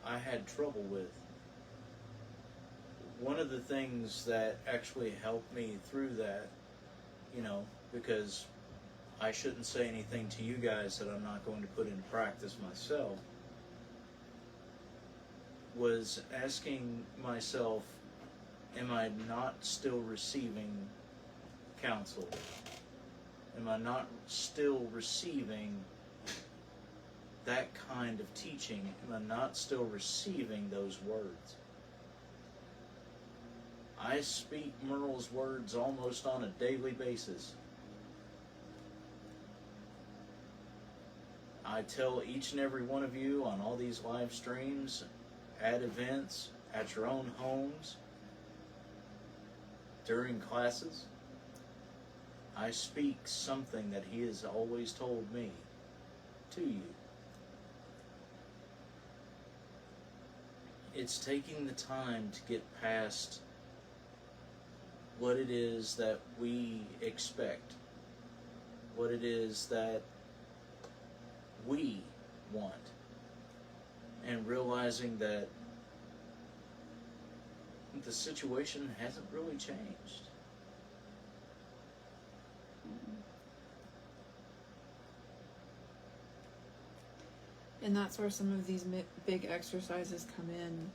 I had trouble with. One of the things that actually helped me through that, because I shouldn't say anything to you guys that I'm not going to put into practice myself, was asking myself, am I not still receiving counsel? Am I not still receiving that kind of teaching? Am I not still receiving those words? I speak Merle's words almost on a daily basis. I tell each and every one of you on all these live streams, at events, at your own homes, during classes, I speak something that he has always told me to you. It's taking the time to get past what it is that we expect, what it is that we want, and realizing that the situation hasn't really changed. And that's where some of these big exercises come in.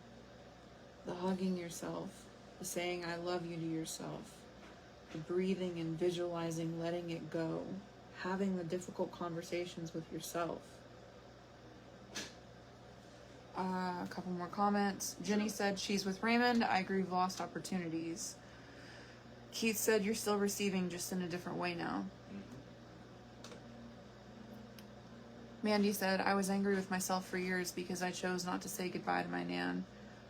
The hugging yourself, the saying I love you to yourself, the breathing and visualizing, letting it go, having the difficult conversations with yourself. A couple more comments. Jenny said she's with Raymond. I grieve lost opportunities. Keith said you're still receiving, just in a different way now. Mandy said, I was angry with myself for years because I chose not to say goodbye to my Nan.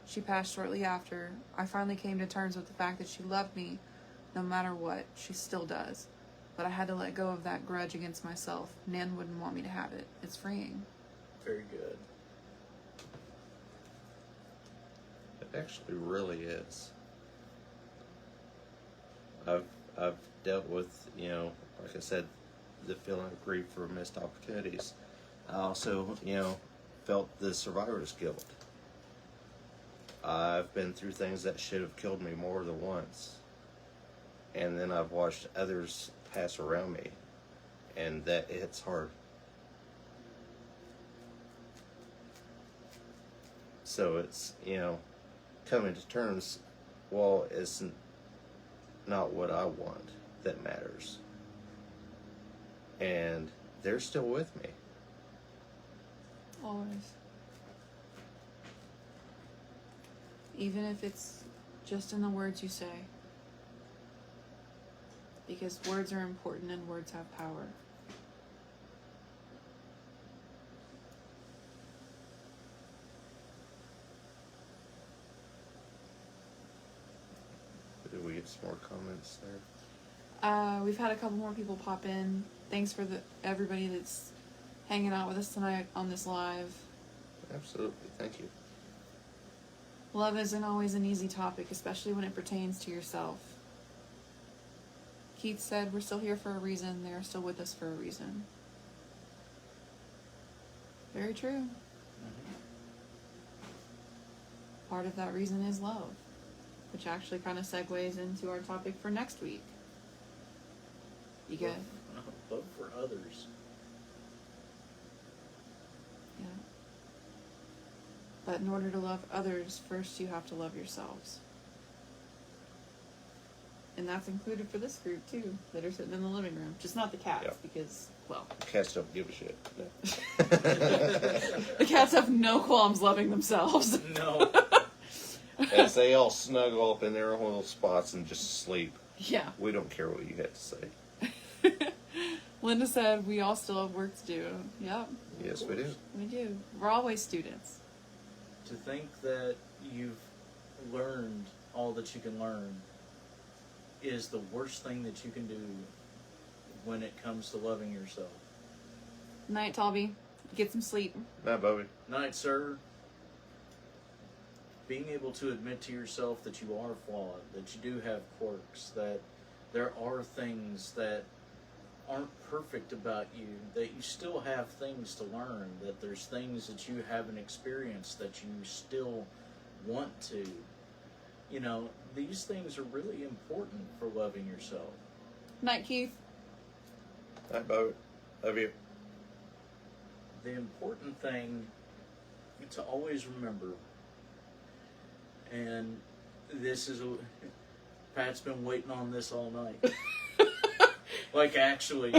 She passed shortly after. I finally came to terms with the fact that she loved me no matter what. She still does. But I had to let go of that grudge against myself. Nan wouldn't want me to have it. It's freeing. Very good. It actually really is. I've dealt with, like I said, the feeling of grief for missed opportunities. I also, felt the survivor's guilt. I've been through things that should have killed me more than once. And then I've watched others pass around me. And that hits hard. So it's, coming to terms, well, it's not what I want that matters. And they're still with me. Always. Even if it's just in the words you say. Because words are important and words have power. Did we get some more comments there? We've had a couple more people pop in. Thanks for everybody that's hanging out with us tonight on this live. Absolutely, thank you. Love isn't always an easy topic, especially when it pertains to yourself. Keith said, we're still here for a reason. They're still with us for a reason. Very true. Mm-hmm. Part of that reason is love, which actually kind of segues into our topic for next week. You good? Love for others. Yeah. But in order to love others, first you have to love yourselves. And that's included for this group too, that are sitting in the living room. Just not the cats, Yeah. because, well, Cats don't give a shit. the cats have no qualms loving themselves. No. As they all snuggle up in their own little spots and just sleep. Yeah. We don't care what you have to say. Linda said we all still have work to do. Yep, Yes, we do. we do. We're always students. To think that you've learned all that you can learn is the worst thing that you can do when it comes to loving yourself. Night, Tobby. Get some sleep. Nah, Bobby. Night, sir. Being able to admit to yourself that you are flawed, that you do have quirks, that there are things that aren't perfect about you, that you still have things to learn, that there's things that you haven't experienced that you still want to. You know, these things are really important for loving yourself. Night, Keith. Nah, Bobby. Love you. The important thing to always remember, and this is Pat's been waiting on this all night. Like, actually,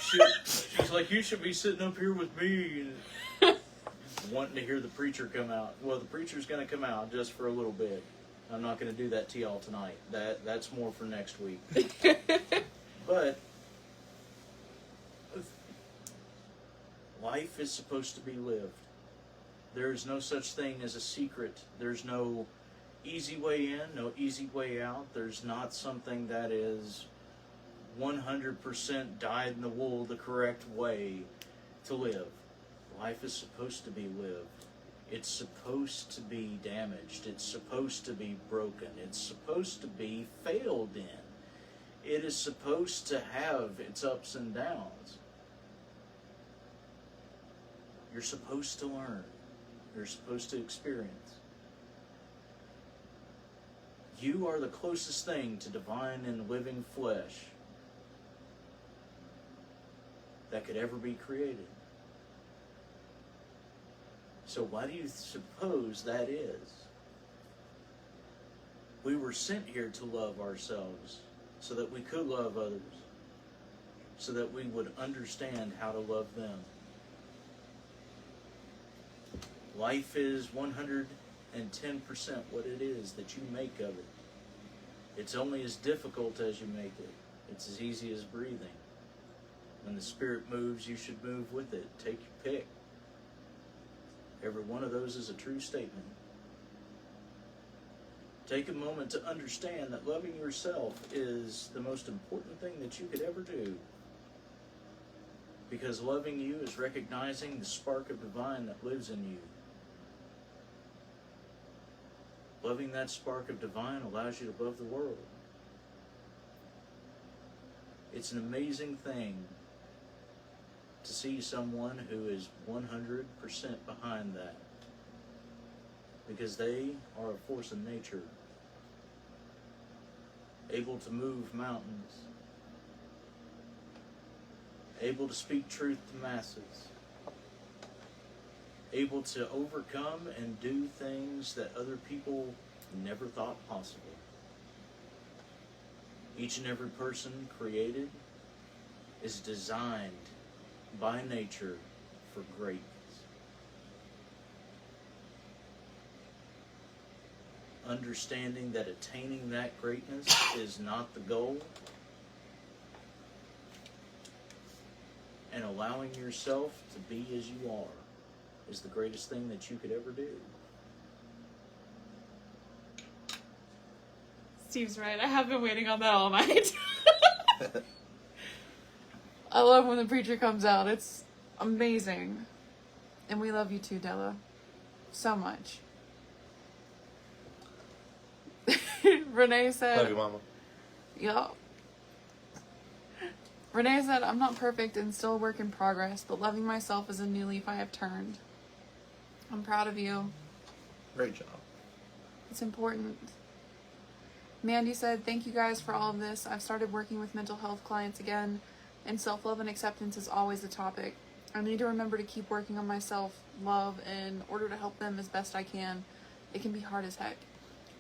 she's like, you should be sitting up here with me, wanting to hear the preacher come out. Well, the preacher's going to come out just for a little bit. I'm not going to do that to y'all tonight. That's more for next week. But life is supposed to be lived. There is no such thing as a secret. There's no easy way in, no easy way out. There's not something that is 100% dyed in the wool the correct way to live. Life is supposed to be lived. It's supposed to be damaged. It's supposed to be broken. It's supposed to be failed in. It is supposed to have its ups and downs. You're supposed to learn. You're supposed to experience. You are the closest thing to divine and living flesh that could ever be created. So why do you suppose that is? We were sent here to love ourselves so that we could love others, so that we would understand how to love them. Life is 110% what it is that you make of it. It's only as difficult as you make it. It's as easy as breathing. When the Spirit moves, you should move with it. Take your pick. Every one of those is a true statement. Take a moment to understand that loving yourself is the most important thing that you could ever do. Because loving you is recognizing the spark of divine that lives in you. Loving that spark of divine allows you to love the world. It's an amazing thing to see someone who is 100% behind that. Because they are a force of nature, able to move mountains, able to speak truth to masses, able to overcome and do things that other people never thought possible. Each and every person created is designed by nature for greatness. Understanding that attaining that greatness is not the goal, and allowing yourself to be as you are is the greatest thing that you could ever do. Steve's right. I have been waiting on that all night. I love when the preacher comes out. It's amazing. And we love you too, Della. So much. Renee said... Love you, Mama. Yeah. Renee said, I'm not perfect and still a work in progress, but loving myself is a new leaf I have turned. I'm proud of you. Great job. It's important. Mandy said, thank you guys for all of this. I've started working with mental health clients again, and self-love and acceptance is always a topic. I need to remember to keep working on my self-love in order to help them as best I can. It can be hard as heck.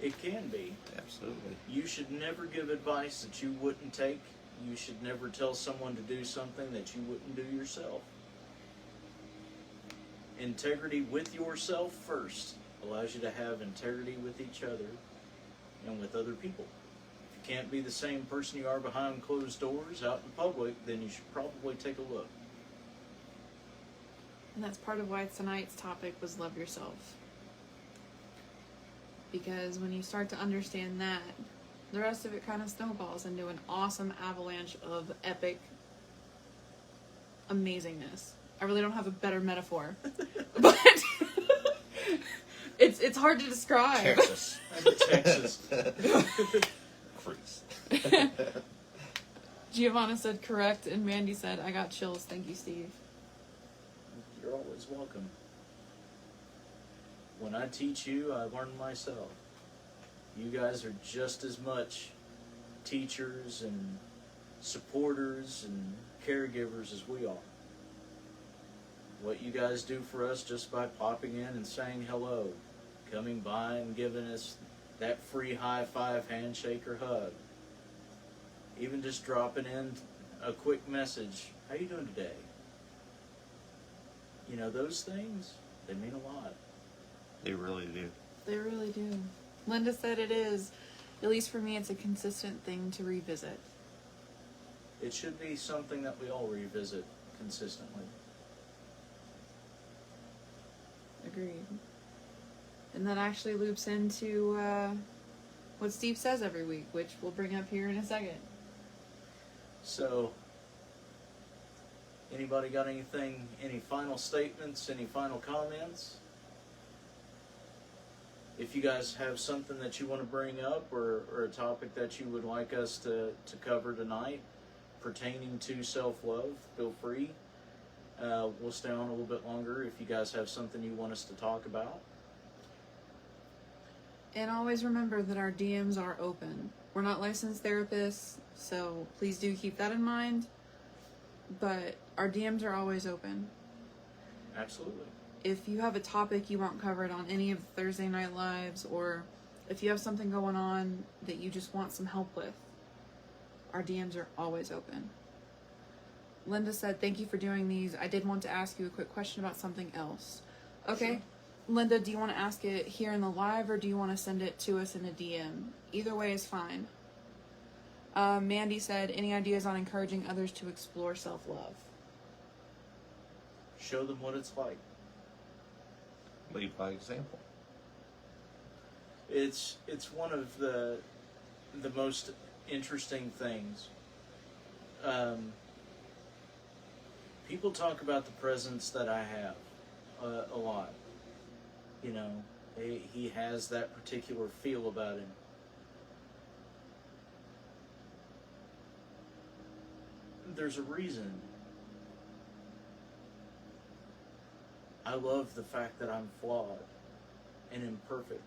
It can be. Absolutely. You should never give advice that you wouldn't take. You should never tell someone to do something that you wouldn't do yourself. Integrity with yourself first allows you to have integrity with each other and with other people. If you can't be the same person you are behind closed doors out in public, then you should probably take a look. And that's part of why tonight's topic was love yourself. Because when you start to understand that, the rest of it kind of snowballs into an awesome avalanche of epic amazingness. I really don't have a better metaphor. But it's hard to describe. Texas. Texas. Freaks. Giovanna said correct, and Mandy said, I got chills. Thank you, Steve. You're always welcome. When I teach you, I learn myself. You guys are just as much teachers and supporters and caregivers as we are. What you guys do for us just by popping in and saying hello, coming by and giving us that free high five, handshake, or hug. Even just dropping in a quick message, how you doing today? You know, those things, they mean a lot. They really do. They really do. Linda said it is. At least for me, it's a consistent thing to revisit. It should be something that we all revisit consistently. Agreed. And that actually loops into what Steve says every week, which we'll bring up here in a second. So, anybody got anything, any final statements, any final comments? If you guys have something that you want to bring up or a topic that you would like us to cover tonight pertaining to self-love, feel free. We'll stay on a little bit longer if you guys have something you want us to talk about. And always remember that our DMs are open. We're not licensed therapists, so please do keep that in mind. But our DMs are always open. Absolutely. If you have a topic you want covered on any of the Thursday Night Lives, or if you have something going on that you just want some help with, our DMs are always open. Linda said, thank you for doing these. I did want to ask you a quick question about something else. Okay. Sure. Linda, do you want to ask it here in the live, or do you want to send it to us in a DM? Either way is fine. Mandy said, any ideas on encouraging others to explore self-love? Show them what it's like. Lead by example. It's one of the most interesting things. People talk about the presence that I have a lot. You know, he has that particular feel about him. There's a reason. I love the fact that I'm flawed and imperfect.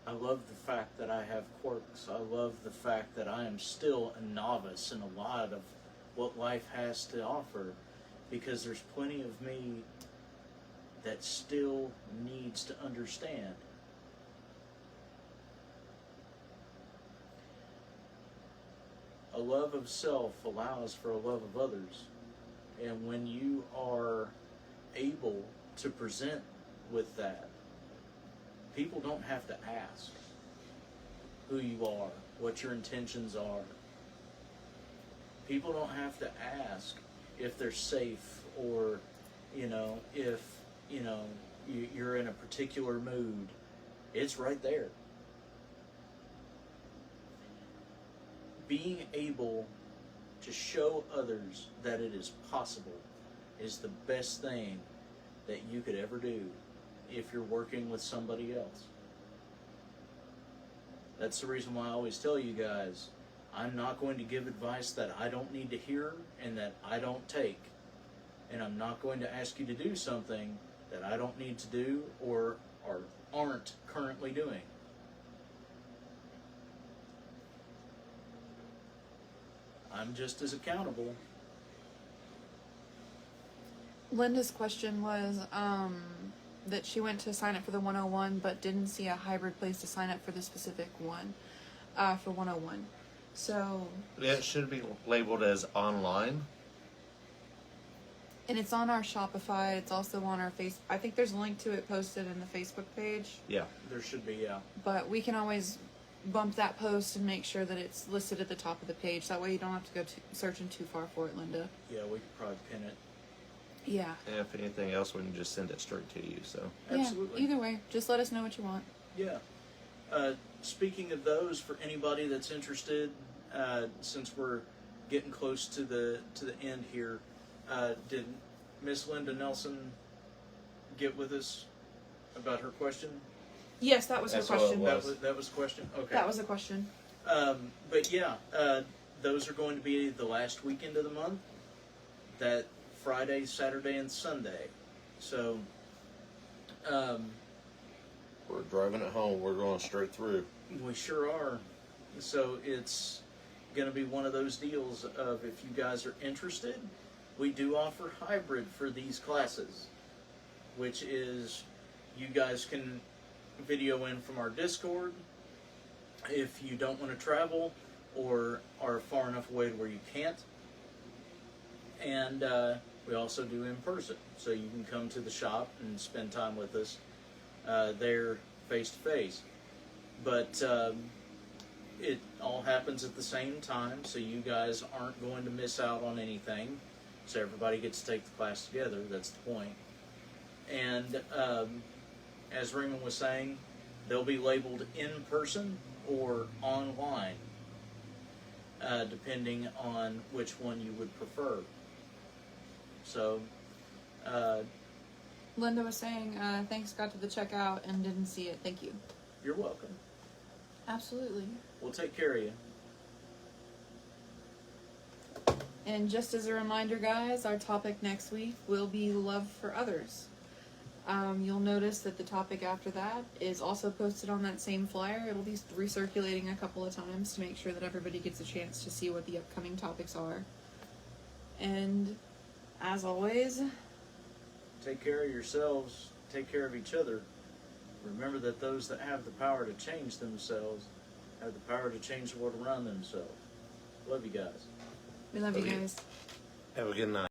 I love the fact that I have quirks. I love the fact that I am still a novice in a lot of what life has to offer, because there's plenty of me that still needs to understand. A love of self allows for a love of others. And when you are able to present with that, people don't have to ask who you are, what your intentions are. People don't have to ask if they're safe, or, you know, if, you know, you're in a particular mood. It's right there. Being able to show others that it is possible is the best thing that you could ever do if you're working with somebody else. That's the reason why I always tell you guys, I'm not going to give advice that I don't need to hear and that I don't take. And I'm not going to ask you to do something that I don't need to do or aren't currently doing. I'm just as accountable. Linda's question was, that she went to sign up for the 101, but didn't see a hybrid place to sign up for the specific one, for 101. So, Yeah, it should be labeled as online. and it's on our Shopify. It's also on our face. I think there's a link to it posted in the Facebook page. Yeah. There should be, yeah. But we can always bump that post and make sure that it's listed at the top of the page. That way you don't have to go searching too far for it, Linda. Yeah, we could probably pin it. Yeah. And if anything else, we can just send it straight to you. So. Absolutely. Yeah, either way, just let us know what you want. Yeah. Speaking of those, for anybody that's interested, since we're getting close to the end here, did Miss Linda Nelson get with us about her question? Yes, that was her That's what it question. was. That was the question. Okay. That was a question. But yeah, those are going to be the last weekend of the month. That Friday, Saturday, and Sunday. So, We're driving it home. We're going straight through. we sure are. So it's going to be one of those deals of if you guys are interested, we do offer hybrid for these classes, which is you guys can video in from our Discord if you don't want to travel or are far enough away to where you can't. And we also do in person, so you can come to the shop and spend time with us there face to face. But it all happens at the same time, so you guys aren't going to miss out on anything. So everybody gets to take the class together. That's the point. And as Raymond was saying, they'll be labeled in person or online, depending on which one you would prefer. So, Linda was saying, thanks, got to the checkout and didn't see it. Thank you. you're welcome. Absolutely. We'll take care of you. And just as a reminder, guys, our topic next week will be love for others. You'll notice that the topic after that is also posted on that same flyer. It'll be recirculating a couple of times to make sure that everybody gets a chance to see what the upcoming topics are. And as always, Take care of yourselves. Take care of each other. Remember that those that have the power to change themselves have the power to change the world around themselves. Love you guys. we love you Love you. guys. Have a good night.